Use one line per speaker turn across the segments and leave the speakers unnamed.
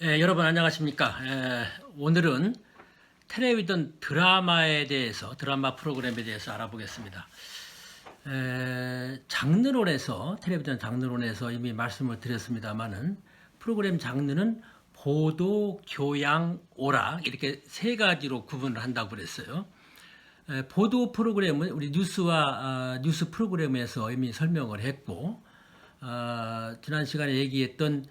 여러분 안녕하십니까? 오늘은 텔레비전 드라마에 대해서 드라마 프로그램에 대해서 알아보겠습니다. 장르론에서 텔레비전 장르론에서 이미 말씀을 드렸습니다만은 프로그램 장르는 보도, 교양, 오락 이렇게 세 가지로 구분을 한다고 그랬어요. 보도 프로그램은 우리 뉴스 프로그램에서 이미 설명을 했고, 지난 시간에 얘기했던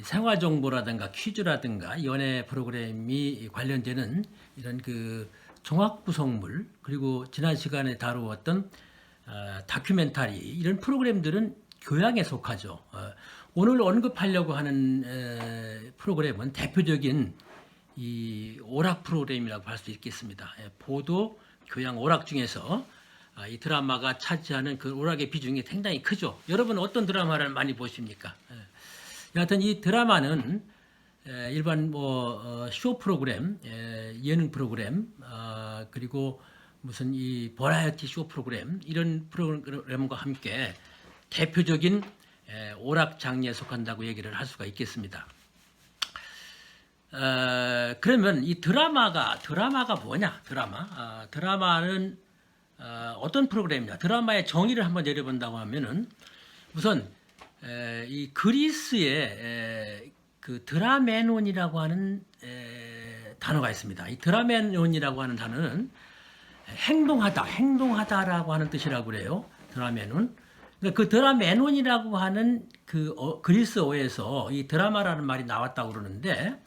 생활 정보라든가 퀴즈라든가 연예 프로그램이 관련되는 이런 그 종합 구성물, 그리고 지난 시간에 다루었던 다큐멘터리, 이런 프로그램들은 교양에 속하죠. 오늘 언급하려고 하는 프로그램은 대표적인 이 오락 프로그램이라고 할 수 있겠습니다. 보도, 교양, 오락 중에서 이 드라마가 차지하는 그 오락의 비중이 상당히 크죠. 여러분 어떤 드라마를 많이 보십니까? 여하튼 이 드라마는 일반 쇼 프로그램, 예능 프로그램, 그리고 무슨 이 버라이어티 쇼 프로그램, 이런 프로그램과 함께 대표적인 오락 장르에 속한다고 얘기를 할 수가 있겠습니다. 그러면 이 드라마가 뭐냐? 드라마는 어떤 프로그램이냐? 드라마의 정의를 한번 내려본다고 하면은 우선 이 그리스의 그 드라메논이라고 하는 단어가 있습니다. 이 드라메논이라고 하는 단어는 행동하다라고 하는 뜻이라고 그래요. 드라메논. 그러니까 그 드라메논이라고 하는 그 그리스어에서 이 드라마라는 말이 나왔다고 그러는데,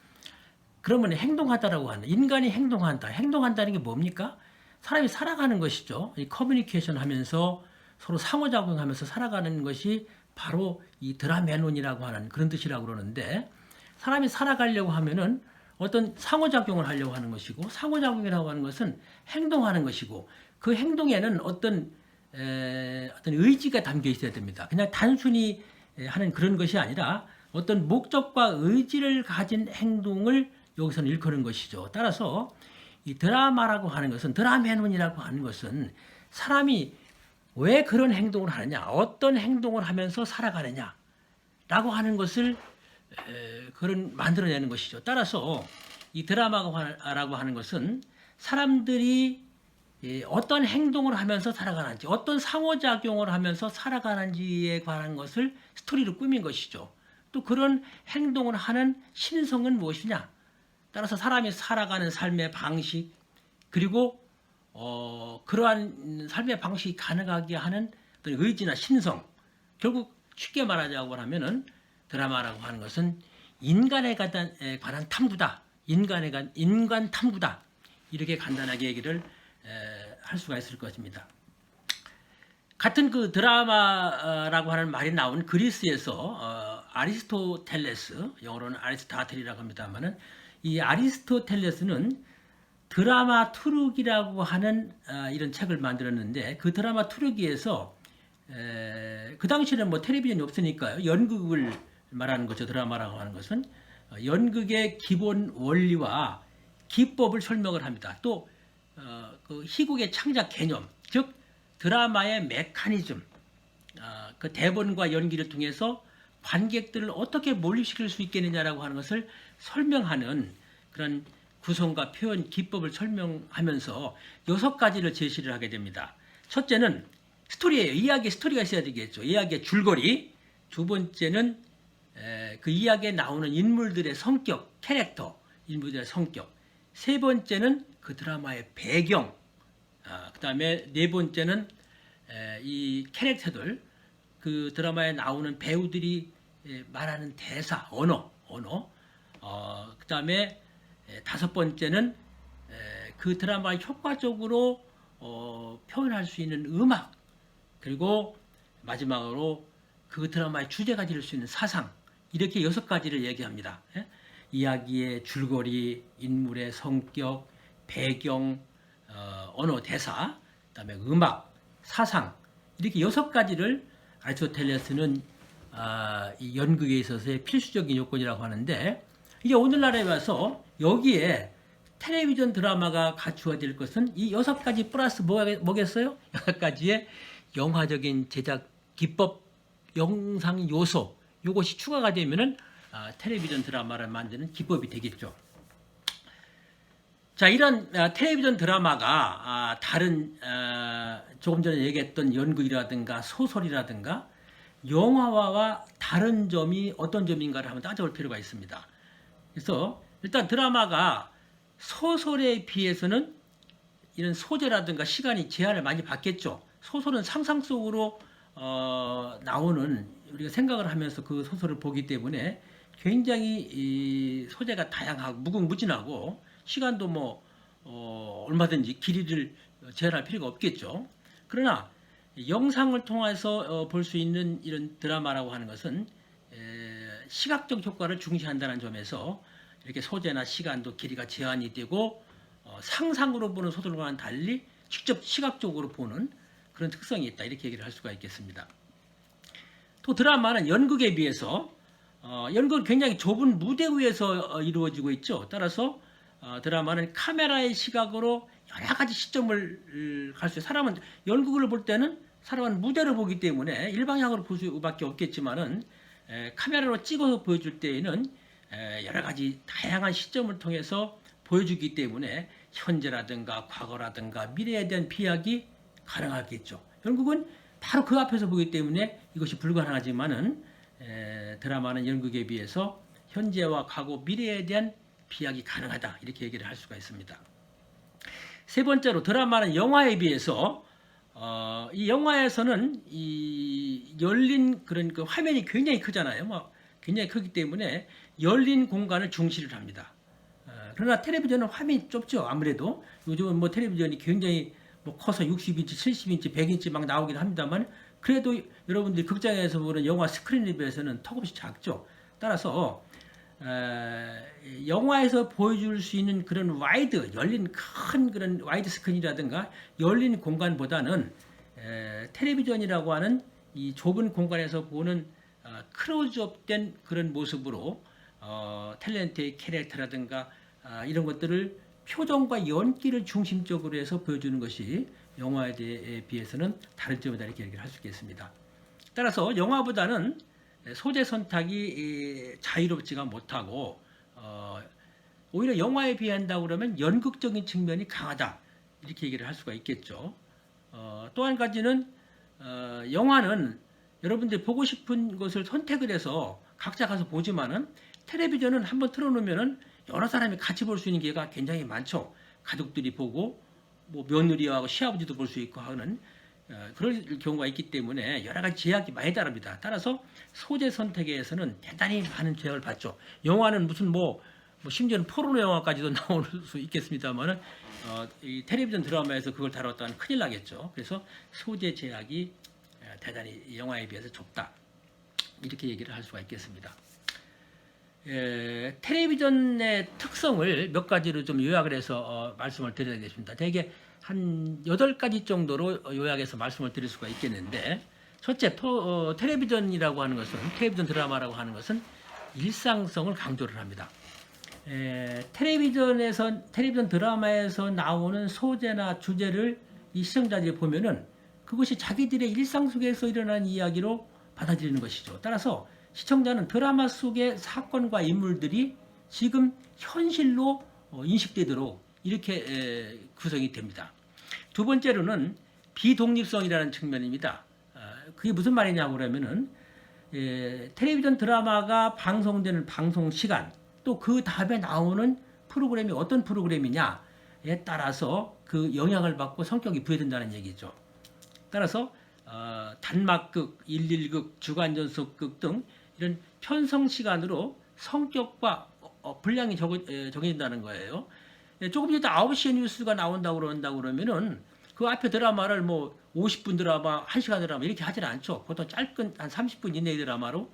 그러면 행동하다라고 하는, 인간이 행동한다는 게 뭡니까? 사람이 살아가는 것이죠. 이 커뮤니케이션 하면서 서로 상호작용하면서 살아가는 것이 바로 이 드라메논이라고 하는 그런 뜻이라고 그러는데, 사람이 살아가려고 하면은 어떤 상호작용을 하려고 하는 것이고, 상호작용이라고 하는 것은 행동하는 것이고, 그 행동에는 어떤 의지가 담겨 있어야 됩니다. 그냥 단순히 하는 그런 것이 아니라 어떤 목적과 의지를 가진 행동을 여기서는 일컫는 것이죠. 따라서 이 드라마라고 하는 것은, 드라메논이라고 하는 것은 사람이 왜 그런 행동을 하느냐, 어떤 행동을 하면서 살아가느냐 라고 하는 것을 만들어내는 것이죠. 따라서 이 드라마라고 하는 것은 사람들이 어떤 행동을 하면서 살아가는지, 어떤 상호작용을 하면서 살아가는지에 관한 것을 스토리로 꾸민 것이죠. 또 그런 행동을 하는 신성은 무엇이냐, 따라서 사람이 살아가는 삶의 방식, 그리고 그러한 삶의 방식이 가능하게 하는 어떤 의지나 신성, 결국 쉽게 말하자고 하면은 드라마라고 하는 것은 인간에 관한 탐구다. 인간 탐구다. 이렇게 간단하게 얘기를 할 수가 있을 것입니다. 같은 그 드라마라고 하는 말이 나온 그리스에서 아리스토텔레스, 영어로는 아리스타틀이라고 합니다만은, 이 아리스토텔레스는 드라마투르기라고 하는 이런 책을 만들었는데, 그 드라마투르기에서 그 당시에는 뭐 텔레비전이 없으니까요, 연극을 말하는 거죠. 드라마라고 하는 것은 연극의 기본 원리와 기법을 설명을 합니다. 또 그 희곡의 창작 개념, 즉 드라마의 메커니즘, 그 대본과 연기를 통해서 관객들을 어떻게 몰입시킬 수 있겠느냐라고 하는 것을 설명하는 그런 구성과 표현 기법을 설명하면서 6가지를 제시를 하게 됩니다. 첫째는 스토리예요. 이야기에 스토리가 있어야 되겠죠. 이야기의 줄거리. 두 번째는 그 이야기에 나오는 인물들의 성격, 캐릭터, 인물들의 성격. 세 번째는 그 드라마의 배경. 그 다음에 네 번째는 이 캐릭터들, 그 드라마에 나오는 배우들이 말하는 대사, 언어. 그 다음에 다섯 번째는 그 드라마를 효과적으로 표현할 수 있는 음악, 그리고 마지막으로 그 드라마의 주제가 될 수 있는 사상, 이렇게 6가지를 얘기합니다. 이야기의 줄거리, 인물의 성격, 배경, 언어, 대사, 그다음에 음악, 사상, 이렇게 6가지를 아리스토텔레스는 이 연극에 있어서의 필수적인 요건이라고 하는데, 이게 오늘날에 와서 여기에 텔레비전 드라마가 갖추어질 것은 이 6가지 플러스 뭐겠어요? 6가지의 영화적인 제작 기법, 영상 요소, 이것이 추가가 되면은 텔레비전 드라마를 만드는 기법이 되겠죠. 자, 이런 텔레비전 드라마가 다른 조금 전에 얘기했던 연극이라든가 소설이라든가 영화와 다른 점이 어떤 점인가를 한번 따져볼 필요가 있습니다. 그래서 일단 드라마가 소설에 비해서는 이런 소재라든가 시간이 제한을 많이 받겠죠. 소설은 상상 속으로 나오는, 우리가 생각을 하면서 그 소설을 보기 때문에 굉장히 이 소재가 다양하고 무궁무진하고 시간도 뭐 얼마든지 길이를 제한할 필요가 없겠죠. 그러나 영상을 통해서 볼 수 있는 이런 드라마라고 하는 것은 시각적 효과를 중시한다는 점에서 이렇게 소재나 시간도 길이가 제한이 되고 상상으로 보는 소설과는 달리 직접 시각적으로 보는 그런 특성이 있다, 이렇게 얘기를 할 수가 있겠습니다. 또 드라마는 연극에 비해서 연극은 굉장히 좁은 무대 위에서 이루어지고 있죠. 따라서 드라마는 카메라의 시각으로 여러 가지 시점을 갈 수 있어요. 사람은 연극을 볼 때는 사람은 무대를 보기 때문에 일방향으로 볼 수밖에 없겠지만은 카메라로 찍어서 보여줄 때에는 여러 가지 다양한 시점을 통해서 보여주기 때문에 현재라든가 과거라든가 미래에 대한 비약이 가능하겠죠. 연극은 바로 그 앞에서 보기 때문에 이것이 불가능하지만은 드라마는 연극에 비해서 현재와 과거, 미래에 대한 비약이 가능하다, 이렇게 얘기를 할 수가 있습니다. 세 번째로 드라마는 영화에 비해서 이 영화에서는 이 열린 그런 그 화면이 굉장히 크잖아요. 굉장히 크기 때문에 열린 공간을 중시를 합니다. 그러나 텔레비전은 화면이 좁죠. 아무래도 요즘은 뭐 텔레비전이 굉장히 뭐 커서 60인치, 70인치, 100인치 막 나오긴 합니다만 그래도 여러분들이 극장에서 보는 영화 스크린에 비해서는 턱없이 작죠. 따라서 영화에서 보여줄 수 있는 그런 와이드, 열린 큰 그런 와이드 스크린이라든가 열린 공간보다는 텔레비전이라고 하는 이 좁은 공간에서 보는 클로즈업된 그런 모습으로 탤런트의 캐릭터라든가 이런 것들을 표정과 연기를 중심적으로 해서 보여주는 것이 영화에 비해서는 다른 점이다, 이렇게 얘기를 할 수 있겠습니다. 따라서 영화보다는 소재 선택이 자유롭지가 못하고 오히려 영화에 비한다고 그러면 연극적인 측면이 강하다, 이렇게 얘기를 할 수가 있겠죠. 또 한 가지는 영화는 여러분들이 보고 싶은 것을 선택을 해서 각자 가서 보지만은 텔레비전은 한번 틀어놓으면은 여러 사람이 같이 볼 수 있는 기회가 굉장히 많죠. 가족들이 보고 뭐 며느리하고 시아버지도 볼 수 있고 하는 그럴 경우가 있기 때문에 여러 가지 제약이 많이 따릅니다. 따라서 소재 선택에서는 대단히 많은 제약을 받죠. 영화는 무슨 뭐 심지어는 포르노 영화까지도 나올 수 있겠습니다만은 이 텔레비전 드라마에서 그걸 다뤘다면 큰일 나겠죠. 그래서 소재 제약이 대단히 영화에 비해서 좁다, 이렇게 얘기를 할 수가 있겠습니다. 텔레비전의 특성을 몇 가지로 좀 요약을 해서 말씀을 드려야겠습니다. 대개 한 8가지 정도로 요약해서 말씀을 드릴 수가 있겠는데, 첫째, 텔레비전이라고 하는 것은, 텔레비전 드라마라고 하는 것은 일상성을 강조를 합니다. 텔레비전 드라마에서 나오는 소재나 주제를 이 시청자들이 보면은 그것이 자기들의 일상 속에서 일어난 이야기로 받아들이는 것이죠. 따라서 시청자는 드라마 속의 사건과 인물들이 지금 현실로 인식되도록 이렇게 구성이 됩니다. 두 번째로는 비독립성이라는 측면입니다. 그게 무슨 말이냐고 그러면은 텔레비전 드라마가 방송되는 방송 시간, 또 그 다음에 나오는 프로그램이 어떤 프로그램이냐에 따라서 그 영향을 받고 성격이 부여된다는 얘기죠. 따라서 단막극, 11극, 주간전속극 등 이런 편성 시간으로 성격과 분량이 정해진다는 거예요. 조금 이따 9시에 뉴스가 나온다고 그러면은 그 앞에 드라마를 뭐 50분 드라마, 1시간 드라마 이렇게 하지는 않죠. 보통 짧은 한 30분 이내의 드라마로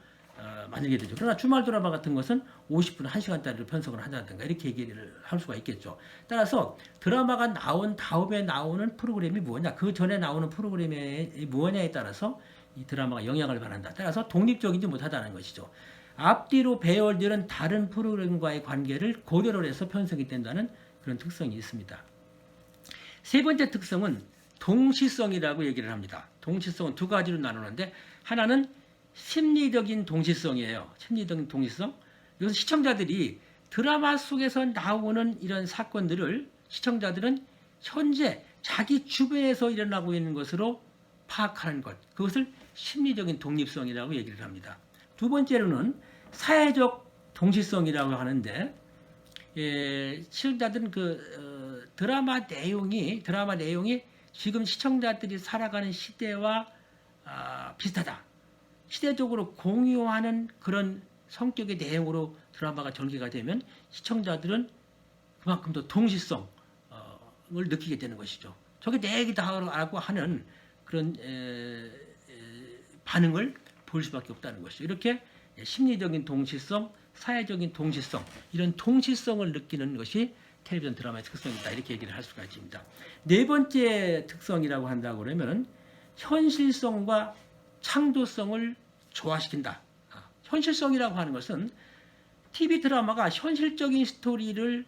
만들게 되죠. 그러나 주말 드라마 같은 것은 50분, 1시간짜리로 편성을 한다든가 이렇게 얘기를 할 수가 있겠죠. 따라서 드라마가 나온 다음에 나오는 프로그램이 뭐냐, 그 전에 나오는 프로그램이 뭐냐에 따라서 이 드라마가 영향을 받는다. 따라서 독립적이지 못하다는 것이죠. 앞뒤로 배열되는 다른 프로그램과의 관계를 고려를 해서 편성이 된다는 그런 특성이 있습니다. 세 번째 특성은 동시성이라고 얘기를 합니다. 동시성은 두 가지로 나누는데, 하나는 심리적인 동시성이에요. 심리적인 동시성. 이것은 시청자들이 드라마 속에서 나오는 이런 사건들을 시청자들은 현재 자기 주변에서 일어나고 있는 것으로 파악하는 것. 그것을 심리적인 독립성이라고 얘기를 합니다. 두 번째로는 사회적 동시성이라고 하는데 시청자들은 드라마 내용이 지금 시청자들이 살아가는 시대와 비슷하다. 시대적으로 공유하는 그런 성격의 내용으로 드라마가 전개가 되면 시청자들은 그만큼 더 동시성을 느끼게 되는 것이죠. 저게 내 얘기다라고 하는 그런 반응을 보일 수밖에 없다는 것이죠. 이렇게 심리적인 동시성, 사회적인 동시성, 이런 동시성을 느끼는 것이 텔레비전 드라마의 특성이다. 이렇게 얘기를 할 수가 있습니다. 네 번째 특성이라고 한다고 그러면 현실성과 창조성을 조화시킨다. 현실성이라고 하는 것은 TV 드라마가 현실적인 스토리를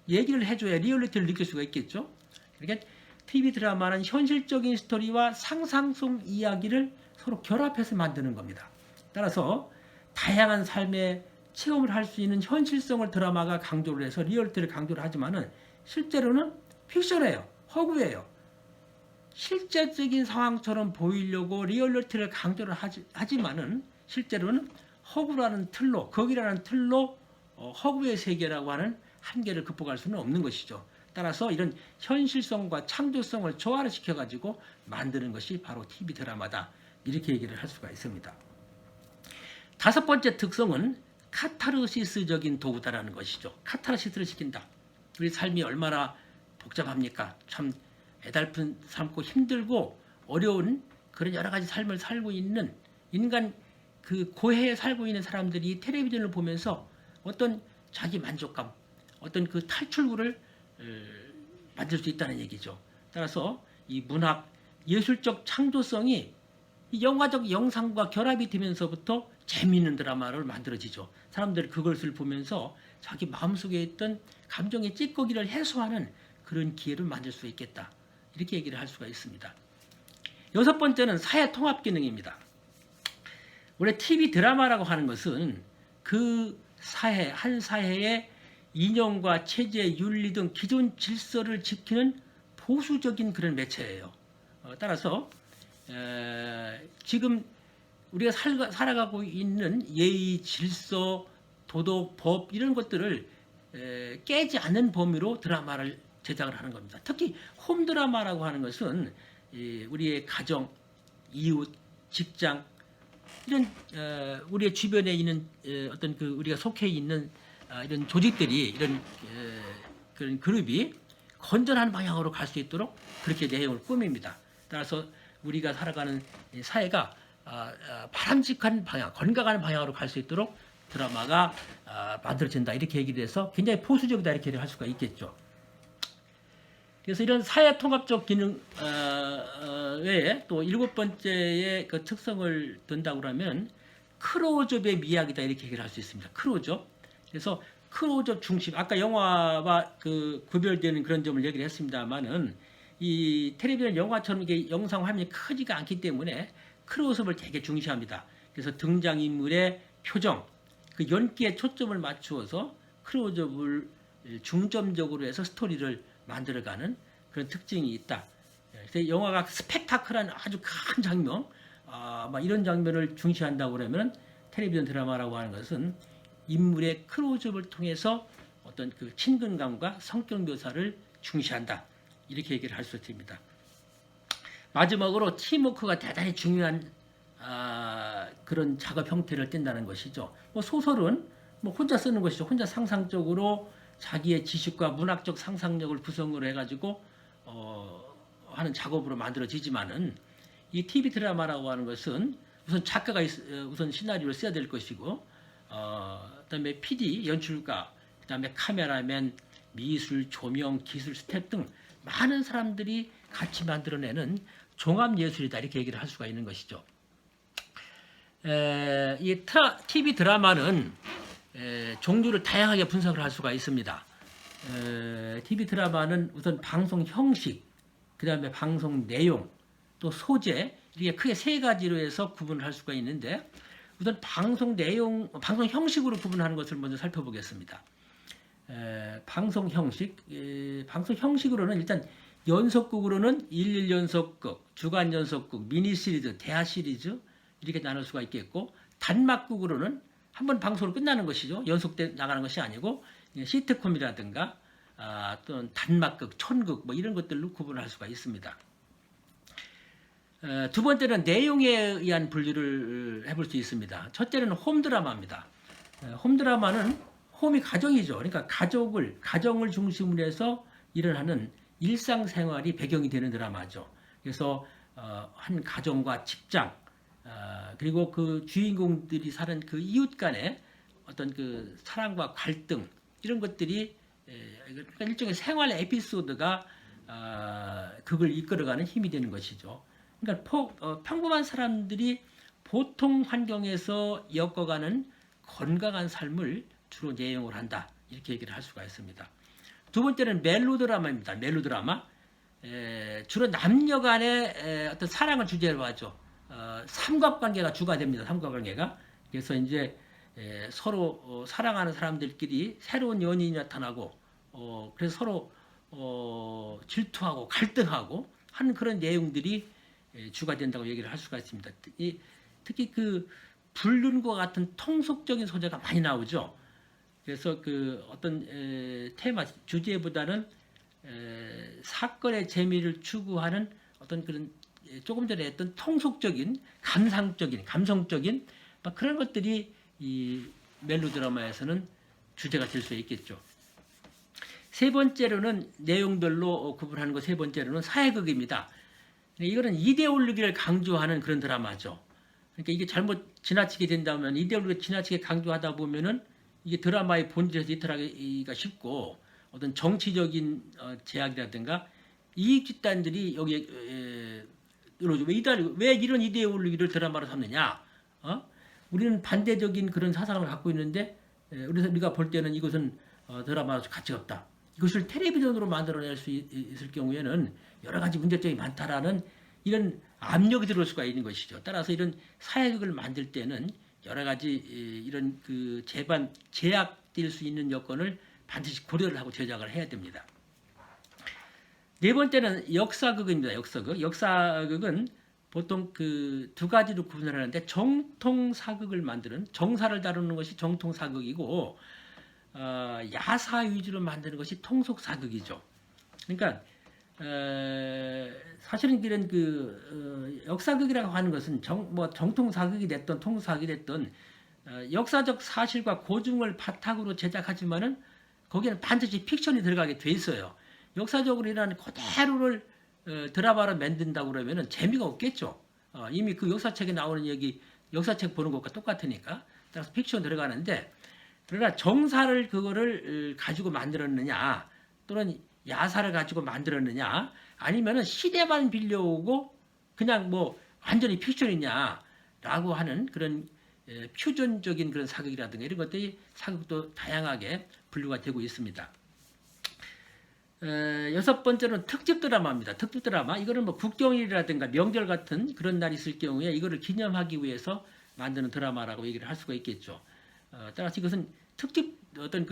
얘기를 해줘야 리얼리티를 느낄 수가 있겠죠. 그러니까 TV 드라마는 현실적인 스토리와 상상성 이야기를 서로 결합해서 만드는 겁니다. 따라서 다양한 삶의 체험을 할 수 있는 현실성을 드라마가 강조를 해서 리얼리티를 강조를 하지만은 실제로는 픽션이에요. 허구예요. 실제적인 상황처럼 보이려고 리얼리티를 강조를 하지만은 실제로는 허구라는 틀로, 거기라는 틀로 허구의 세계라고 하는 한계를 극복할 수는 없는 것이죠. 따라서 이런 현실성과 창조성을 조화를 시켜가지고 만드는 것이 바로 TV 드라마다. 이렇게 얘기를 할 수가 있습니다. 다섯 번째 특성은 카타르시스적인 도구다라는 것이죠. 카타르시스를 시킨다. 우리 삶이 얼마나 복잡합니까? 참 애달픈 삶고 힘들고 어려운 그런 여러 가지 삶을 살고 있는 인간 그 고해에 살고 있는 사람들이 텔레비전을 보면서 어떤 자기 만족감, 어떤 그 탈출구를 만들 수 있다는 얘기죠. 따라서 이 문학, 예술적 창조성이 이 영화적 영상과 결합이 되면서부터 재미있는 드라마를 만들어지죠. 사람들이 그것을 보면서 자기 마음속에 있던 감정의 찌꺼기를 해소하는 그런 기회를 만들 수 있겠다. 이렇게 얘기를 할 수가 있습니다. 여섯 번째는 사회 통합 기능입니다. 원래 TV 드라마라고 하는 것은 그 사회, 한 사회의 이념과 체제, 윤리 등 기존 질서를 지키는 보수적인 그런 매체예요. 따라서 지금 우리가 살아가고 있는 예의, 질서, 도덕, 법 이런 것들을 깨지 않는 범위로 드라마를 제작을 하는 겁니다. 특히 홈 드라마라고 하는 것은 우리의 가정, 이웃, 직장 이런 우리의 주변에 있는 어떤 그 우리가 속해 있는 이런 조직들이 이런 그런 그룹이 건전한 방향으로 갈 수 있도록 그렇게 내용을 꾸밉니다. 따라서 우리가 살아가는 사회가 바람직한 방향, 건강한 방향으로 갈 수 있도록 드라마가 만들어진다. 이렇게 얘기를 해서 굉장히 보수적이다. 이렇게 할 수가 있겠죠. 그래서 이런 사회 통합적 기능 외에 또 일곱 번째의 그 특성을 든다고 하면 클로즈업의 미학이다. 이렇게 얘기를 할 수 있습니다. 클로즈업. 그래서 클로즈업 중심. 아까 영화와 그 구별되는 그런 점을 얘기를 했습니다만은 이 텔레비전 영화처럼 이게 영상 화면이 크지가 않기 때문에 클로즈업을 되게 중시합니다. 그래서 등장인물의 표정, 그 연기에 초점을 맞추어서 클로즈업을 중점적으로 해서 스토리를 만들어가는 그런 특징이 있다. 그래서 영화가 스펙타클한 아주 큰 장면, 막 이런 장면을 중시한다고 그러면 텔레비전 드라마라고 하는 것은 인물의 클로즈업을 통해서 어떤 그 친근감과 성격 묘사를 중시한다. 이렇게 얘기를 할 수 있습니다. 마지막으로 팀워크가 대단히 중요한 그런 작업 형태를 띈다는 것이죠. 뭐 소설은 뭐 혼자 쓰는 것이죠. 혼자 상상적으로 자기의 지식과 문학적 상상력을 구성으로 해가지고 하는 작업으로 만들어지지만은 이 TV 드라마라고 하는 것은 우선 작가가 우선 시나리오를 써야 될 것이고 그다음에 PD, 연출가, 그다음에 카메라맨, 미술, 조명, 기술, 스텝 등 많은 사람들이 같이 만들어내는 종합 예술이다. 이렇게 얘기를 할 수가 있는 것이죠. 이 TV 드라마는 종류를 다양하게 분석을 할 수가 있습니다. TV 드라마는 우선 방송 형식, 그 다음에 방송 내용, 또 소재, 이렇게 크게 세 가지로 해서 구분을 할 수가 있는데 우선 방송 내용, 방송 형식으로 구분하는 것을 먼저 살펴보겠습니다. 방송 형식, 방송 형식으로는 일단 연속극으로는 일일 연속극, 주간 연속극, 미니 시리즈, 대하 시리즈 이렇게 나눌 수가 있겠고, 단막극으로는 한 번 방송으로 끝나는 것이죠. 연속돼 나가는 것이 아니고 시트콤이라든가 또는 단막극, 촌극 뭐 이런 것들로 구분할 수가 있습니다. 두 번째는 내용에 의한 분류를 해볼 수 있습니다. 첫째는 홈드라마입니다. 홈드라마는 홈이 가정이죠. 그러니까 가정을 중심으로 해서 일어나는 일상생활이 배경이 되는 드라마죠. 그래서 한 가정과 직장, 그리고 그 주인공들이 사는 그 이웃 간의 어떤 그 사랑과 갈등 이런 것들이 그러니까 일종의 생활 에피소드가 그걸 이끌어가는 힘이 되는 것이죠. 그러니까 평범한 사람들이 보통 환경에서 엮어가는 건강한 삶을 주로 내용을 한다. 이렇게 얘기를 할 수가 있습니다. 두 번째는 멜로드라마입니다. 멜로드라마. 주로 남녀 간의 어떤 사랑을 주제로 하죠. 삼각관계가 주가 됩니다. 삼각관계가. 그래서 이제 서로 사랑하는 사람들끼리 새로운 연인이 나타나고 그래서 서로 질투하고 갈등하고 하는 그런 내용들이 주가 된다고 얘기를 할 수가 있습니다. 특히 그 불륜과 같은 통속적인 소재가 많이 나오죠. 그래서 그 어떤 테마 주제보다는 사건의 재미를 추구하는 어떤 그런 조금 전에 했던 통속적인 감성적인 막 그런 것들이 이 멜로드라마에서는 주제가 될 수 있겠죠. 세 번째로는 내용별로 구분하는 것 세 번째로는 사회극입니다. 이거는 이데올로기를 강조하는 그런 드라마죠. 그러니까 이게 잘못 지나치게 된다면 이데올로기를 지나치게 강조하다 보면은 이게 드라마의 본질에서 이탈하기가 쉽고 어떤 정치적인 제약이라든가 이익 집단들이 여기에 왜 이런 이데올로기를 드라마로 삼느냐? 우리는 반대적인 그런 사상을 갖고 있는데 우리가 볼 때는 이것은 드라마로 가치가 없다. 이것을 텔레비전으로 만들어낼 수 있을 경우에는 여러 가지 문제점이 많다라는 이런 압력이 들어올 수가 있는 것이죠. 따라서 이런 사회극을 만들 때는 여러 가지 이런 그 제약될 수 있는 여건을 반드시 고려를 하고 제작을 해야 됩니다. 네 번째는 역사극입니다. 역사극은 보통 그 두 가지로 구분을 하는데 정통 사극을 만드는 정사를 다루는 것이 정통 사극이고 야사 위주로 만드는 것이 통속 사극이죠. 그러니까 사실은 이런 그 역사극이라고 하는 것은 정통 사극이 됐던 통속 사극이 됐던 역사적 사실과 고증을 바탕으로 제작하지만은 거기에는 반드시 픽션이 들어가게 돼 있어요. 역사적으로 일어나는 그대로를 드라마로 만든다고 그러면은 재미가 없겠죠. 이미 그 역사책에 나오는 얘기, 역사책 보는 것과 똑같으니까. 따라서 픽션 들어가는데, 그러나 정사를 그거를 가지고 만들었느냐, 또는 야사를 가지고 만들었느냐, 아니면은 시대만 빌려오고 그냥 뭐 완전히 픽션이냐라고 하는 그런 퓨전적인 그런 사극이라든가 이런 것들이 사극도 다양하게 분류가 되고 있습니다. 여섯 번째는 특집 드라마입니다. 특집 드라마. 이거는 뭐 국경일이라든가 명절 같은 그런 날이 있을 경우에 이거를 기념하기 위해서 만드는 드라마라고 얘기를 할 수가 있겠죠. 따라서 이것은 특집 어떤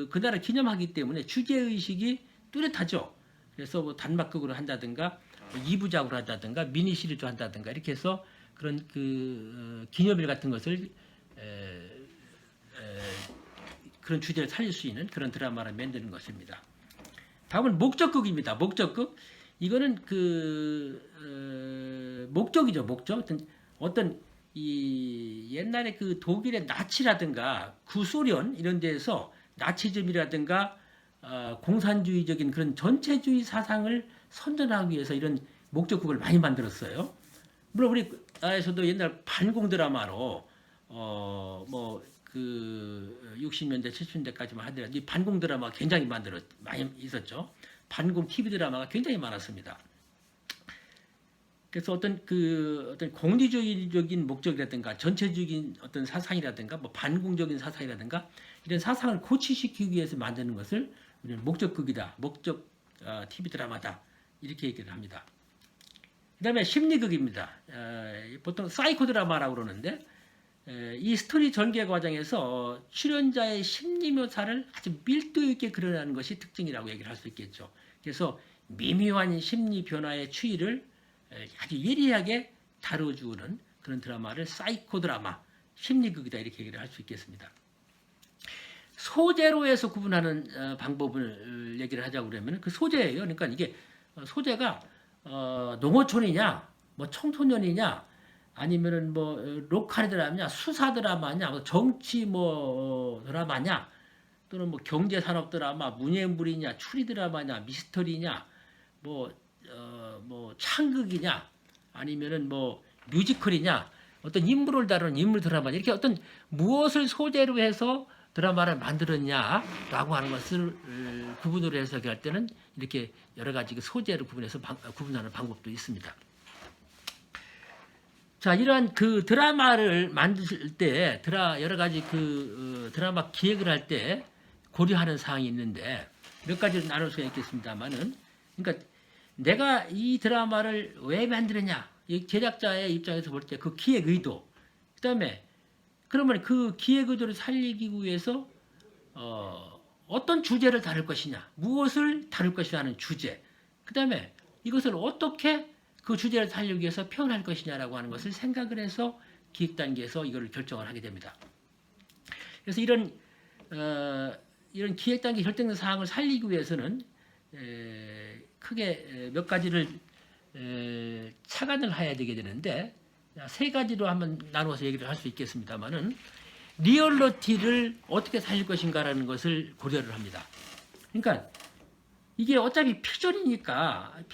그날을 기념하기 때문에 주제의식이 뚜렷하죠. 그래서 뭐 단막극으로 한다든가, 2부작으로 한다든가, 미니 시리즈 한다든가, 이렇게 해서 그런 기념일 같은 것을, 그런 주제를 살릴 수 있는 그런 드라마를 만드는 것입니다. 다음은 목적극입니다. 목적극. 이거는 목적이죠. 목적. 어떤 이 옛날에 그 독일의 나치라든가 구소련 이런 데에서 나치즘이라든가 공산주의적인 그런 전체주의 사상을 선전하기 위해서 이런 목적극을 많이 만들었어요. 물론 우리나라에서도 옛날 반공 드라마로 뭐 60년대, 70년대까지만 하더라도 이 반공 드라마가 굉장히 많이 있었죠. 반공 TV 드라마가 굉장히 많았습니다. 그래서 어떤 공리주의적인 목적이라든가 전체적인 어떤 사상이라든가 뭐 반공적인 사상이라든가 이런 사상을 고취시키기 위해서 만드는 것을 우리는 목적극이다, 목적 TV 드라마다 이렇게 얘기를 합니다. 그다음에 심리극입니다. 보통 사이코 드라마라고 그러는데 이 스토리 전개 과정에서 출연자의 심리 묘사를 아주 밀도 있게 그려내는 것이 특징이라고 얘기를 할 수 있겠죠. 그래서 미묘한 심리 변화의 추이를 아주 예리하게 다뤄주는 그런 드라마를 사이코 드라마, 심리극이다 이렇게 얘기를 할 수 있겠습니다. 소재로에서 구분하는 방법을 얘기를 하자고 그러면 그 소재예요. 그러니까 이게 소재가 농어촌이냐, 뭐 청소년이냐, 아니면은 뭐 로컬 드라마냐, 수사 드라마냐, 뭐 정치 뭐 드라마냐, 또는 뭐 경제 산업 드라마, 문예물이냐, 추리 드라마냐, 미스터리냐, 뭐 창극이냐, 아니면은 뭐 뮤지컬이냐, 어떤 인물을 다루는 인물 드라마냐, 이렇게 어떤 무엇을 소재로 해서 드라마를 만들었냐라고 하는 것을 구분으로 해석할 때는 이렇게 여러 가지 소재로 구분해서 구분하는 방법도 있습니다. 자, 이러한 그 드라마를 만들 때, 여러 가지 드라마 기획을 할 때 고려하는 사항이 있는데 몇 가지로 나눌 수가 있겠습니다만은, 그러니까 내가 이 드라마를 왜 만들었냐, 이 제작자의 입장에서 볼 때 그 기획 의도, 그 다음에 그러면 그 기획 의도를 살리기 위해서 어떤 주제를 다룰 것이냐, 무엇을 다룰 것이냐는 주제, 그 다음에 이것을 어떻게 그 주제를 살리기 위해서 표현할 것이냐라고 하는 것을 생각을 해서 기획 단계에서 이걸 결정을 하게 됩니다. 그래서 이런 기획 단계 결정된 사항을 살리기 위해서는 크게 몇 가지를 차관을 해야 되게 되는데, 세 가지로 한번 나누어서 얘기를 할 수 있겠습니다만은, 리얼리티를 어떻게 살릴 것인가라는 것을 고려를 합니다. 그러니까 이게 어차피 픽션이니까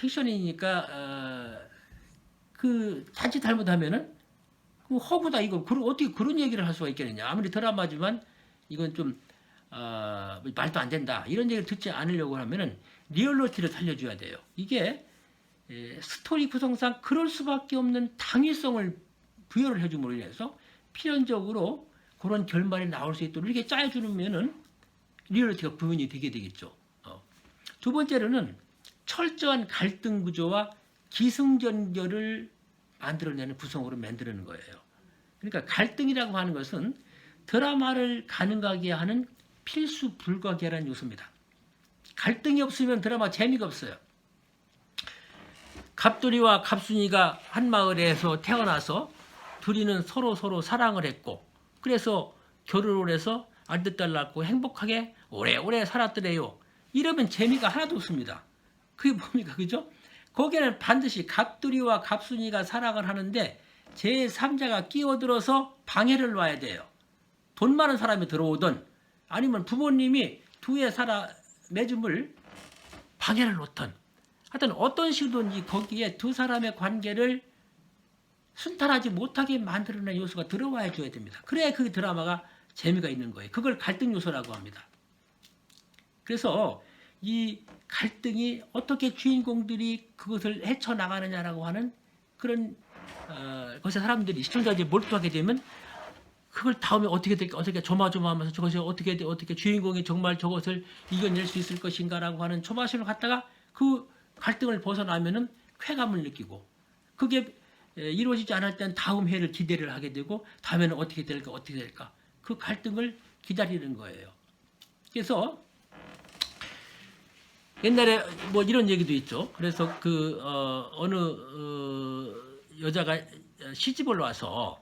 그 자칫 잘못하면은 그 허구다, 이거 어떻게 그런 얘기를 할 수가 있겠느냐. 아무리 드라마지만 이건 좀 말도 안 된다, 이런 얘기를 듣지 않으려고 하면은 리얼리티를 살려줘야 돼요. 이게 스토리 구성상 그럴 수밖에 없는 당위성을 부여를 해줌으로 인해서 필연적으로 그런 결말이 나올 수 있도록 이렇게 짜여주면은 리얼리티가 부분이 되게 되겠죠. 두 번째로는 철저한 갈등 구조와 기승전결을 만들어내는 구성으로 만드는 거예요. 그러니까 갈등이라고 하는 것은 드라마를 가능하게 하는 필수 불가결한 요소입니다. 갈등이 없으면 드라마 재미가 없어요. 갑돌이와 갑순이가 한 마을에서 태어나서 둘이는 서로 사랑을 했고, 그래서 결혼을 해서 아들딸 낳고 행복하게 오래오래 살았더래요. 이러면 재미가 하나도 없습니다. 그게 뭡니까, 그죠? 거기에는 반드시 갑돌이와 갑순이가 사랑을 하는데 제3자가 끼어들어서 방해를 놔야 돼요. 돈 많은 사람이 들어오든 아니면 부모님이 두의 맺음을 방해를 놓든, 하여튼 어떤 식으로든지 거기에 두 사람의 관계를 순탄하지 못하게 만들어내는 요소가 들어와야 줘야 됩니다. 그래야 그 드라마가 재미가 있는 거예요. 그걸 갈등 요소라고 합니다. 그래서 이 갈등이 어떻게 주인공들이 그것을 헤쳐나가느냐라고 하는 그런 것에 사람들이, 시청자들이 몰두하게 되면 그걸 다음에 어떻게 될까, 어떻게 조마조마하면서 저것이 어떻게 주인공이 정말 저것을 이겨낼 수 있을 것인가라고 하는 조마심을 갖다가 그 갈등을 벗어나면은 쾌감을 느끼고, 그게 이루어지지 않을 때는 다음 회를 기대를 하게 되고, 다음에는 어떻게 될까 그 갈등을 기다리는 거예요. 그래서 옛날에 뭐 이런 얘기도 있죠. 그래서 어느 여자가 시집을 와서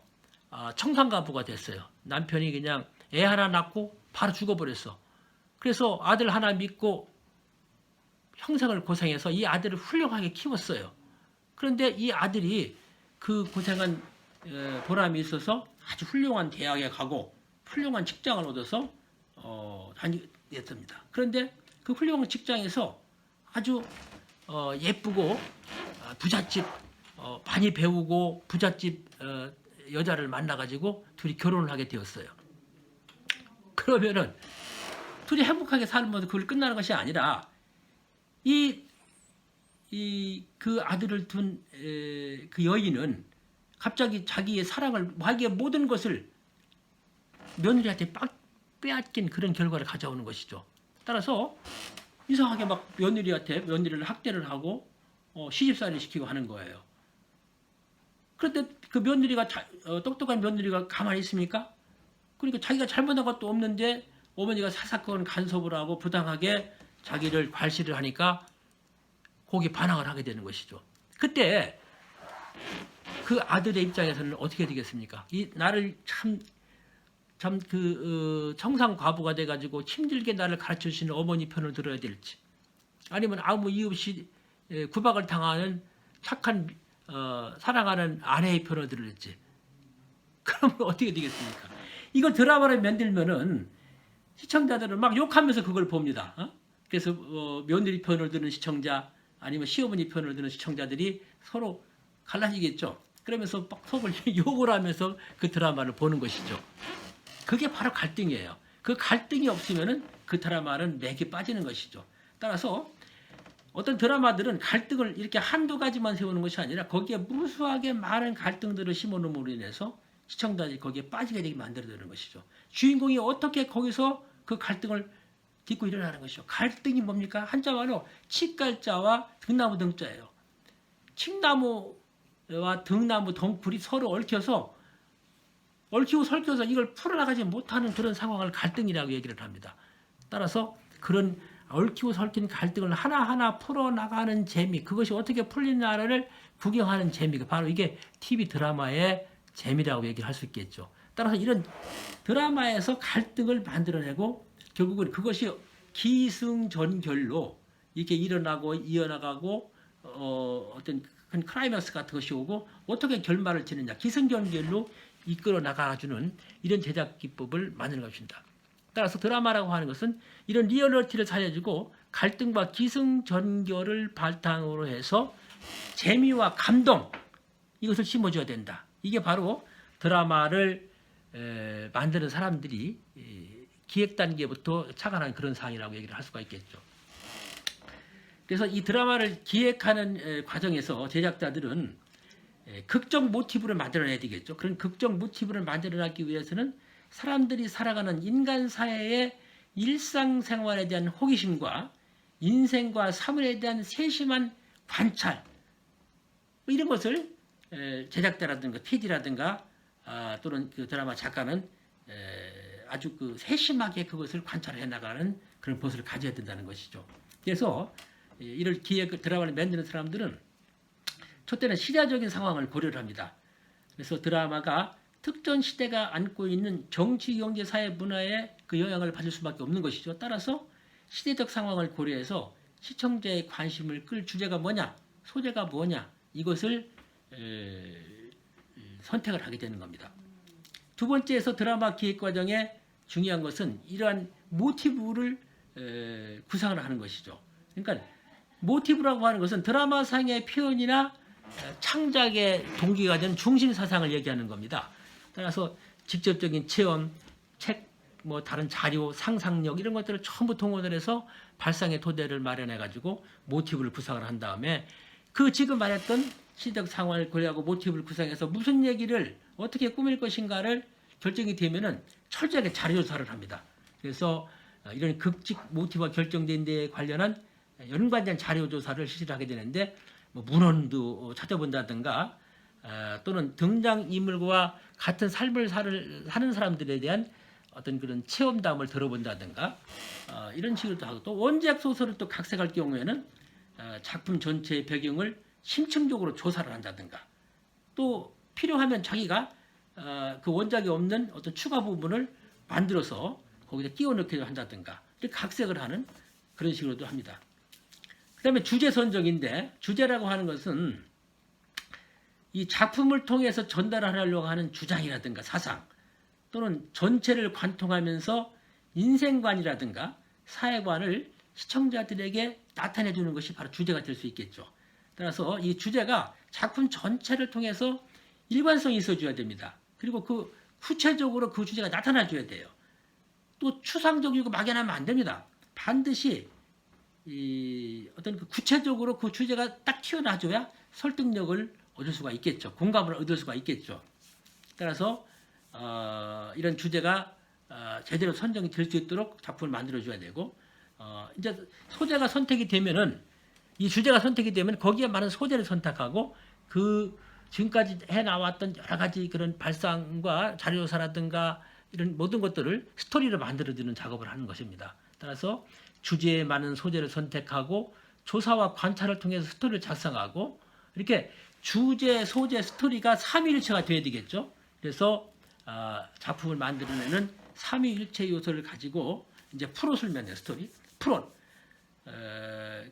청산가부가 됐어요. 남편이 그냥 애 하나 낳고 바로 죽어버렸어. 그래서 아들 하나 믿고 평생을 고생해서 이 아들을 훌륭하게 키웠어요. 그런데 이 아들이 그 고생한 보람이 있어서 아주 훌륭한 대학에 가고 훌륭한 직장을 얻어서 다녔습니다. 그런데 그 훌륭한 직장에서 아주 예쁘고 부잣집 많이 배우고 부잣집 여자를 만나가지고 둘이 결혼을 하게 되었어요. 그러면은 둘이 행복하게 살면서 그걸 끝나는 것이 아니라 그 아들을 둔 그 여인은 갑자기 자기의 사랑을, 자기의 모든 것을 며느리한테 빼앗긴 그런 결과를 가져오는 것이죠. 따라서 이상하게 막 며느리를 학대를 하고 시집살이 시키고 하는 거예요. 그런데 그 며느리가 똑똑한 며느리가 가만히 있습니까? 그러니까 자기가 잘못한 것도 없는데 어머니가 사사건 간섭을 하고 부당하게 자기를 괄시를 하니까 거기에 반항을 하게 되는 것이죠. 그때 그 아들의 입장에서는 어떻게 되겠습니까? 이 나를 청상 과부가 돼가지고 힘들게 나를 가르쳐 주시는 어머니 편을 들어야 될지, 아니면 아무 이유 없이 구박을 당하는 착한 사랑하는 아내의 편을 들을지, 그러면 어떻게 되겠습니까? 이걸 드라마를 만들면은 시청자들은 막 욕하면서 그걸 봅니다. 그래서 며느리 편을 드는 시청자, 아니면 시어머니 편을 드는 시청자들이 서로 갈라지겠죠. 그러면서 서로 욕을 하면서 그 드라마를 보는 것이죠. 그게 바로 갈등이에요. 그 갈등이 없으면은 그 드라마는 맥이 빠지는 것이죠. 따라서 어떤 드라마들은 갈등을 이렇게 한두 가지만 세우는 것이 아니라 거기에 무수하게 많은 갈등들을 심어놓음으로 인해서 시청자들이 거기에 빠지게 되게 만들어내는 것이죠. 주인공이 어떻게 거기서 그 갈등을 딛고 일어나는 것이죠. 갈등이 뭡니까? 한자말로 칡갈자와 등나무 등자예요. 칡나무와 등나무 덩굴이 서로 얽히고 설켜서 이걸 풀어나가지 못하는 그런 상황을 갈등이라고 얘기를 합니다. 따라서 그런 얽히고 설킨 갈등을 하나하나 풀어나가는 재미, 그것이 어떻게 풀리나를 구경하는 재미가 바로 이게 TV 드라마의 재미라고 얘기를 할 수 있겠죠. 따라서 이런 드라마에서 갈등을 만들어내고 결국은 그것이 기승전결로 이렇게 일어나고 이어나가고 어떤 큰 클라이맥스 같은 것이 오고 어떻게 결말을 지느냐, 기승전결로 이끌어 나가주는 이런 제작 기법을 만드는 것입니다. 따라서 드라마라고 하는 것은 이런 리얼리티를 살려주고 갈등과 기승전결을 바탕으로 해서 재미와 감동, 이것을 심어줘야 된다. 이게 바로 드라마를 만드는 사람들이 기획 단계부터 착안한 그런 사항이라고 얘기를 할 수가 있겠죠. 그래서 이 드라마를 기획하는 과정에서 제작자들은 극적 모티브를 만들어내야 되겠죠. 그런 극적 모티브를 만들어내기 위해서는 사람들이 살아가는 인간 사회의 일상생활에 대한 호기심과 인생과 사물에 대한 세심한 관찰, 이런 것을 제작자라든가 PD라든가 또는 그 드라마 작가는 아주 그 세심하게 그것을 관찰해 나가는 그런 버릇을 가져야 된다는 것이죠. 그래서 이를 드라마를 만드는 사람들은 첫째는 시대적인 상황을 고려를 합니다. 그래서 드라마가 특정 시대가 안고 있는 정치, 경제, 사회, 문화에 그 영향을 받을 수밖에 없는 것이죠. 따라서 시대적 상황을 고려해서 시청자의 관심을 끌 주제가 뭐냐, 소재가 뭐냐, 이것을 선택을 하게 되는 겁니다. 두 번째에서 드라마 기획 과정에 중요한 것은 이러한 모티브를 구상을 하는 것이죠. 그러니까 모티브라고 하는 것은 드라마상의 표현이나 창작의 동기가 된 중심 사상을 얘기하는 겁니다. 따라서 직접적인 체험, 책, 다른 자료, 상상력 이런 것들을 전부 동원을 해서 발상의 토대를 마련해 가지고 모티브를 구상을 한 다음에 그 지금 말했던 시대적 상황을 고려하고 모티브를 구상해서 무슨 얘기를 어떻게 꾸밀 것인가를 결정이 되면은 철저하게 자료 조사를 합니다. 그래서 이런 극직 모티브가 결정된 데에 관련한 연관된 자료 조사를 실시하게 되는데 문헌도 찾아본다든가 또는 등장인물과 같은 삶을 사는 사람들에 대한 어떤 그런 체험담을 들어본다든가 이런 식으로 하고, 또 원작 소설을 또 각색할 경우에는 작품 전체의 배경을 심층적으로 조사를 한다든가, 또 필요하면 자기가 그 원작에 없는 어떤 추가 부분을 만들어서 거기다 끼워 넣기도 한다든가 이렇게 각색을 하는 그런 식으로도 합니다. 그 다음에 주제 선정인데, 주제라고 하는 것은 이 작품을 통해서 전달하려고 하는 주장이라든가 사상, 또는 전체를 관통하면서 인생관이라든가 사회관을 시청자들에게 나타내주는 것이 바로 주제가 될 수 있겠죠. 따라서 이 주제가 작품 전체를 통해서 일관성이 있어줘야 됩니다. 그리고 그 구체적으로 그 주제가 나타나줘야 돼요. 또 추상적이고 막연하면 안 됩니다. 반드시 어떤 그 구체적으로 그 주제가 딱 튀어나줘야 설득력을 얻을 수가 있겠죠. 공감을 얻을 수가 있겠죠. 따라서 이런 주제가 제대로 선정이 될 수 있도록 작품을 만들어줘야 되고, 이제 소재가 선택이 되면은, 이 주제가 선택이 되면 거기에 많은 소재를 선택하고 그 지금까지 해 나왔던 여러 가지 그런 발상과 자료사라든가 이런 모든 것들을 스토리로 만들어주는 작업을 하는 것입니다. 따라서 주제에 맞는 소재를 선택하고 조사와 관찰을 통해서 스토리를 작성하고 이렇게 주제, 소재, 스토리가 삼위일체가 되어야 되겠죠. 그래서 작품을 만들어내는 삼위일체 요소를 가지고 이제 풀옷을 만든 스토리, 풀옷.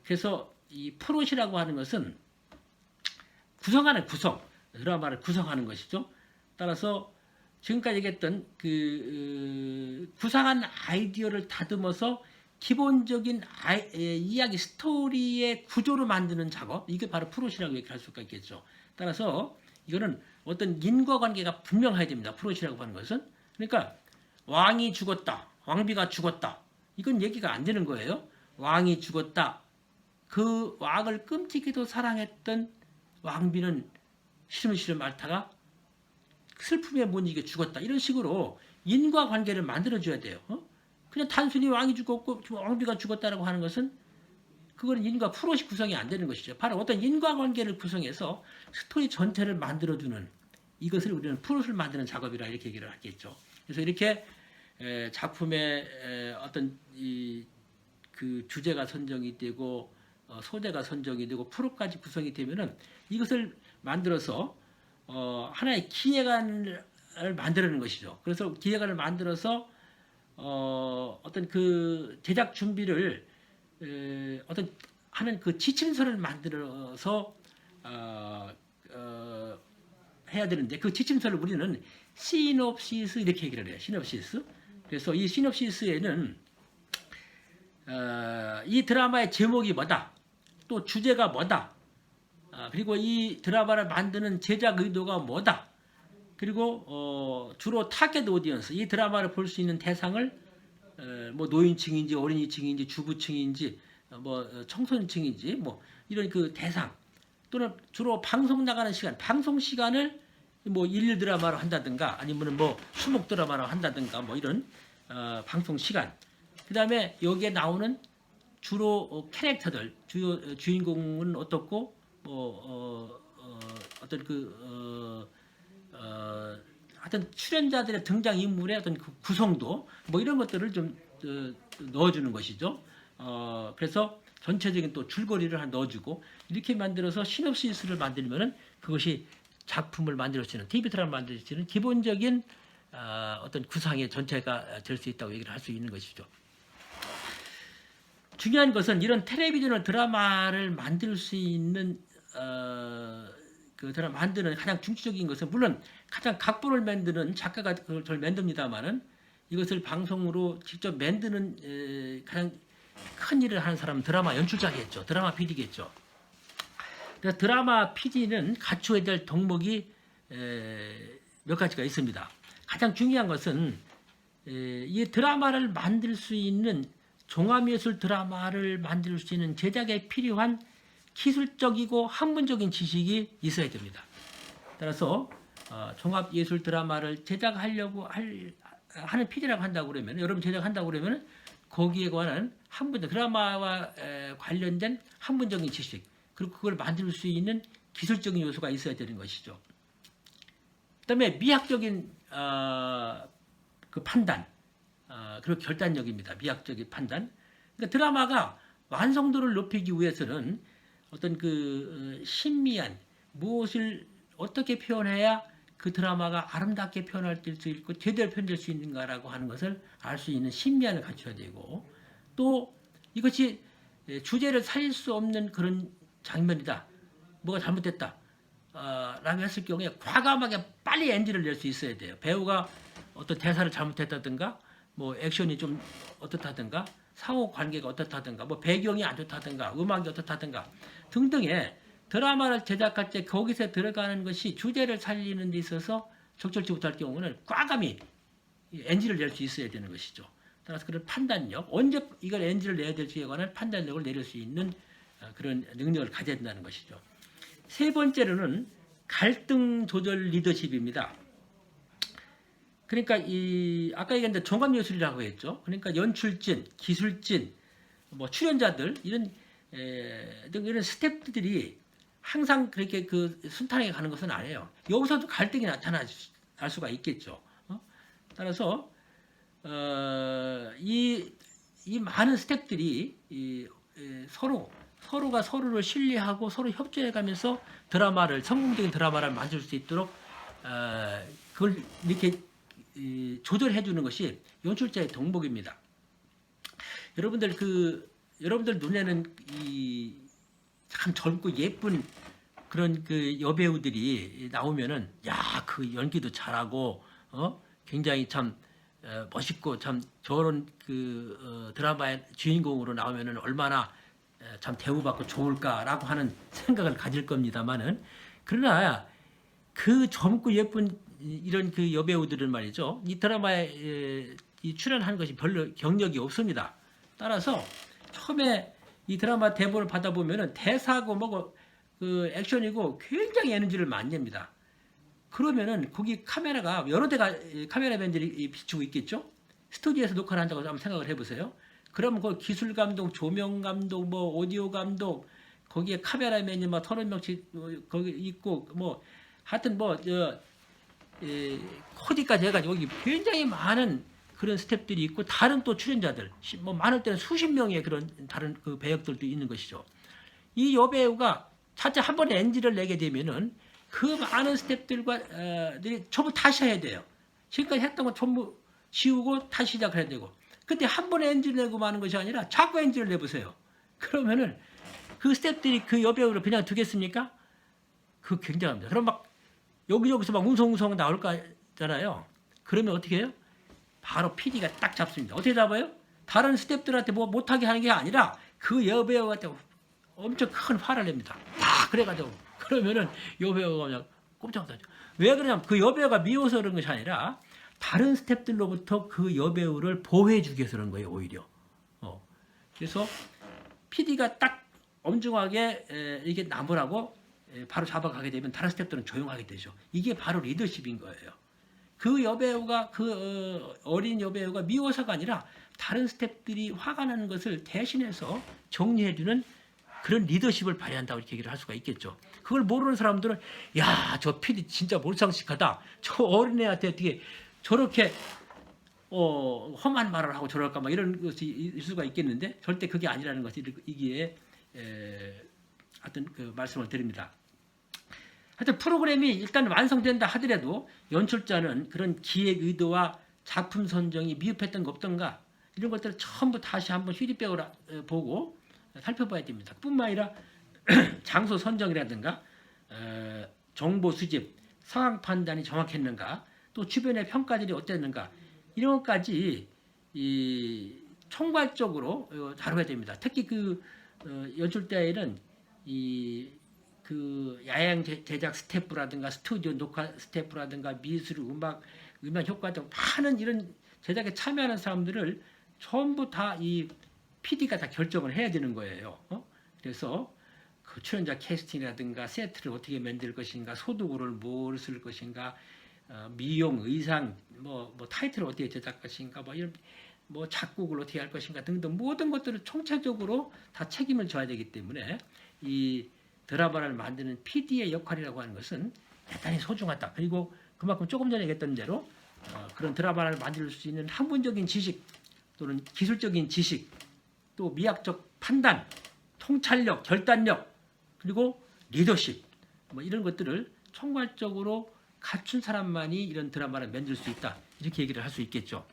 그래서 이 풀옷이라고 하는 것은 구성하는 구성, 드라마를 구성하는 것이죠. 따라서 지금까지 얘기했던 그 구상한 아이디어를 다듬어서 기본적인 이야기 스토리의 구조로 만드는 작업, 이게 바로 프롯이라고 얘기할 수가 있겠죠. 따라서 이거는 어떤 인과관계가 분명해야 됩니다. 프롯이라고 하는 것은. 그러니까 왕이 죽었다, 왕비가 죽었다, 이건 얘기가 안 되는 거예요. 왕이 죽었다, 그 왕을 끔찍히도 사랑했던 왕비는 시름시름 앓다가 슬픔에 못 이겨 죽었다, 이런 식으로 인과관계를 만들어줘야 돼요. 그냥 단순히 왕이 죽었고 왕비가 죽었다라고 하는 것은 그거는 인과 프롯이 구성이 안 되는 것이죠. 바로 어떤 인과관계를 구성해서 스토리 전체를 만들어주는, 이것을 우리는 프롯을 만드는 작업이라 이렇게 얘기를 하겠죠. 그래서 이렇게 작품의 어떤 그 주제가 선정이 되고 소재가 선정이 되고 프롯까지 구성이 되면은 이것을 만들어서 하나의 기획안을 만들어내는 것이죠. 그래서 기획안을 만들어서 어떤 그 제작 준비를 어떤 하는 그 지침서를 만들어서 해야 되는데, 그 지침서를 우리는 시놉시스 이렇게 얘기를 해요. 시놉시스. 그래서 이 시놉시스에는 이 드라마의 제목이 뭐다, 또 주제가 뭐다, 그리고 이 드라마를 만드는 제작 의도가 뭐다, 그리고 주로 타겟 오디언스, 이 드라마를 볼 수 있는 대상을 뭐 노인층인지 어린이층인지 주부층인지 뭐 청소년층인지 뭐 이런 그 대상, 또는 주로 방송 나가는 시간, 방송 시간을 뭐 일일 드라마로 한다든가 아니면 뭐 수목 드라마로 한다든가 뭐 이런 방송 시간, 그 다음에 여기에 나오는 주로 캐릭터들, 주인공은 어떻고 뭐 어떤 하여튼 출연자들의 등장 인물의 어떤 그 구성도 뭐 이런 것들을 좀 넣어주는 것이죠. 그래서 전체적인 또 줄거리를 하나 넣어주고 이렇게 만들어서 시놉시스를 만들면은 그것이 작품을 만들 수 있는, TV 드라마 만들 수 있는 기본적인 어떤 구상의 전체가 될 수 있다고 얘기를 할 수 있는 것이죠. 중요한 것은 이런 텔레비전을 드라마를 만들 수 있는 그 드라마 만드는 가장 중추적인 것은, 물론 가장 각본을 만드는 작가가 그걸 만듭니다만은 이것을 방송으로 직접 만드는 가장 큰 일을 하는 사람은 드라마 연출자겠죠. 드라마 PD겠죠. 그래서 드라마 PD는 갖추어야 될 덕목이 몇 가지가 있습니다. 가장 중요한 것은 이 드라마를 만들 수 있는, 종합예술 드라마를 만들 수 있는 제작에 필요한 기술적이고 학문적인 지식이 있어야 됩니다. 따라서 종합예술 드라마를 제작하려고 하는 PD라고 한다고 그러면, 여러분 제작한다고 그러면 거기에 관한 학문적, 드라마와 관련된 학문적인 지식, 그리고 그걸 만들 수 있는 기술적인 요소가 있어야 되는 것이죠. 그다음에 미학적인 그 판단, 그리고 결단력입니다. 미학적인 판단. 그러니까 드라마가 완성도를 높이기 위해서는 어떤 그 신미한, 무엇을 어떻게 표현해야 그 드라마가 아름답게 표현할 수 있고 제대로 표현될 수 있는가라고 하는 것을 알 수 있는 신미함을 갖춰야 되고, 또 이것이 주제를 살릴 수 없는 그런 장면이다, 뭐가 잘못됐다 라고 했을 경우에 과감하게 빨리 NG를 낼 수 있어야 돼요. 배우가 어떤 대사를 잘못했다든가 뭐 액션이 좀 어떻다든가 상호 관계가 어떻다든가 뭐 배경이 안 좋다든가 음악이 어떻다든가 등등의 드라마를 제작할 때 거기서 들어가는 것이 주제를 살리는 데 있어서 적절치 못할 경우는 과감히 NG를 낼 수 있어야 되는 것이죠. 따라서 그런 판단력, 언제 이걸 NG를 내야 될지에 관한 판단력을 내릴 수 있는 그런 능력을 가져야 된다는 것이죠. 세 번째로는 갈등 조절 리더십입니다. 그러니까 아까 얘기했는데 종합예술이라고 했죠. 그러니까 연출진, 기술진, 뭐 출연자들 이런 스태프들이 항상 그렇게 그 순탄하게 가는 것은 아니에요. 여기서도 갈등이 나타날 수가 있겠죠. 따라서 이 많은 스텝들이 서로가 서로를 신뢰하고 서로 협조해가면서 성공적인 드라마를 만들 수 있도록 그걸 이렇게 조절해 주는 것이 연출자의 덕목입니다. 여러분들 눈에는 참 젊고 예쁜 그런 그 여배우들이 나오면은 그 연기도 잘하고 굉장히 참 멋있고 참 저런 드라마의 주인공으로 나오면은 얼마나 참 대우받고 좋을까라고 하는 생각을 가질 겁니다만은, 그러나 그 젊고 예쁜 이런 그 여배우들은 말이죠, 이 드라마에 출연하는 것이 별로 경력이 없습니다. 따라서 처음에 이 드라마 대본을 받아보면은 대사고 뭐고 그 액션이고 굉장히 에너지를 많이 냅니다. 그러면은 거기 카메라가 여러 대가 카메라맨들이 비추고 있겠죠. 스튜디오에서 녹화를 한다고 한번 생각을 해보세요. 그러면 그 기술 감독, 조명 감독, 뭐 오디오 감독, 거기에 카메라맨이 막 30명씩 거기 있고, 뭐 하여튼 코디까지 해가지고 여기 굉장히 많은 그런 스태프들이 있고, 다른 또 출연자들 뭐 많을 때는 수십 명의 그런 다른 그 배역들도 있는 것이죠. 이 여배우가 차차 한 번에 NG를 내게 되면은 그 많은 스태프들과 전부 다시 해야 돼요. 지금까지 했던 거 전부 지우고 다시 시작을 해야 되고. 근데 한 번에 NG를 내고 마는 것이 아니라 자꾸 NG를 내보세요. 그러면은 그 스태프들이 그 여배우를 그냥 두겠습니까? 그 굉장합니다. 그럼 막 여기저기서 막 웅성웅성 나올 거잖아요. 그러면 어떻게 해요? 바로 PD가 딱 잡습니다. 어떻게 잡아요? 다른 스태프들한테 뭐 못하게 하는 게 아니라 그 여배우한테 엄청 큰 화를 냅니다. 그래가지고 그러면은 여배우가 그냥 꼼짝 못하죠. 왜 그러냐면 그 여배우가 미워서 그런 것이 아니라 다른 스태프들로부터 그 여배우를 보호해주기 위해서 그런 거예요, 오히려. 그래서 PD가 딱 엄중하게 이게 나무라고 바로 잡아가게 되면 다른 스태프들은 조용하게 되죠. 이게 바로 리더십인 거예요. 그 여배우가 어린 여배우가 미워서가 아니라 다른 스태프들이 화가 나는 것을 대신해서 정리해주는 그런 리더십을 발휘한다고 이렇게 얘기를 할 수가 있겠죠. 그걸 모르는 사람들은 저 PD 진짜 몰상식하다. 저 어린애한테 어떻게 저렇게 험한 말을 하고 저럴까 막 이런 것이 있을 수가 있겠는데, 절대 그게 아니라는 것이 이기에 하여튼 그 말씀을 드립니다. 하여튼 프로그램이 일단 완성된다 하더라도 연출자는 그런 기획 의도와 작품 선정이 미흡했던 거 없던가, 이런 것들을 전부 다시 한번 휘리백을 보고 살펴봐야 됩니다. 뿐만 아니라 장소 선정이라든가 정보 수집, 상황 판단이 정확했는가, 또 주변의 평가들이 어땠는가, 이런 것까지 총괄적으로 다뤄야 됩니다. 특히 연출자에는 그 야양 제작 스태프라든가 스튜디오 녹화 스태프라든가 미술, 음악 효과 등 많은 이런 제작에 참여하는 사람들을 전부 다 이 PD가 다 결정을 해야 되는 거예요. 그래서 그 출연자 캐스팅이라든가 세트를 어떻게 만들 것인가, 소도구를 뭘 쓸 것인가, 미용, 의상, 뭐 타이틀을 어떻게 제작할 것인가, 뭐 이런 작곡을 어떻게 할 것인가 등등 모든 것들을 총체적으로 다 책임을 져야 되기 때문에 이 드라마를 만드는 PD의 역할이라고 하는 것은 대단히 소중하다. 그리고 그만큼 조금 전에 얘기했던 대로 그런 드라마를 만들 수 있는 학문적인 지식 또는 기술적인 지식, 또 미학적 판단, 통찰력, 결단력, 그리고 리더십, 뭐 이런 것들을 총괄적으로 갖춘 사람만이 이런 드라마를 만들 수 있다. 이렇게 얘기를 할 수 있겠죠.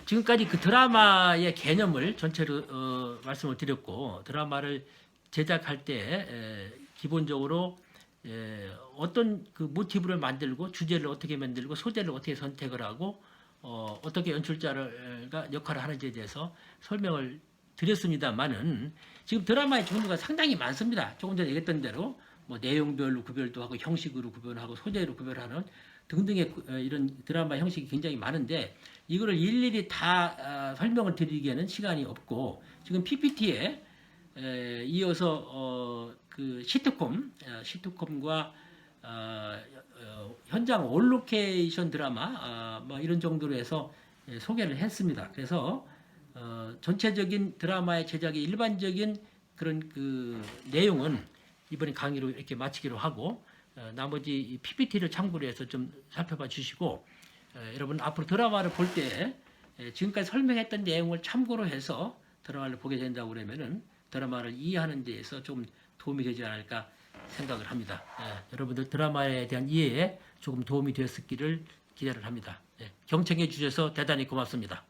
지금까지 그 드라마의 개념을 전체로 말씀을 드렸고, 드라마를 제작할 때 기본적으로 어떤 그 모티브를 만들고, 주제를 어떻게 만들고, 소재를 어떻게 선택을 하고, 어떻게 연출자가 역할을 하는지에 대해서 설명을 드렸습니다만은, 지금 드라마의 종류가 상당히 많습니다. 조금 전에 얘기했던 대로 뭐 내용별로 구별도 하고, 형식으로 구별하고, 소재로 구별하는 등등의 이런 드라마 형식이 굉장히 많은데, 이거를 일일이 다 설명을 드리기에는 시간이 없고, 지금 PPT에 이어서 그 시트콤과 현장 올로케이션 드라마 뭐 이런 정도로 해서 소개를 했습니다. 그래서 전체적인 드라마의 제작의 일반적인 그런 그 내용은 이번 강의로 이렇게 마치기로 하고 나머지 이 PPT를 참고로 해서 좀 살펴봐 주시고 여러분 앞으로 드라마를 볼 때 지금까지 설명했던 내용을 참고로 해서 드라마를 보게 된다고 그러면은 드라마를 이해하는 데에서 좀 도움이 되지 않을까 생각을 합니다. 여러분들 드라마에 대한 이해에 조금 도움이 되었기를 기대를 합니다. 경청해 주셔서 대단히 고맙습니다.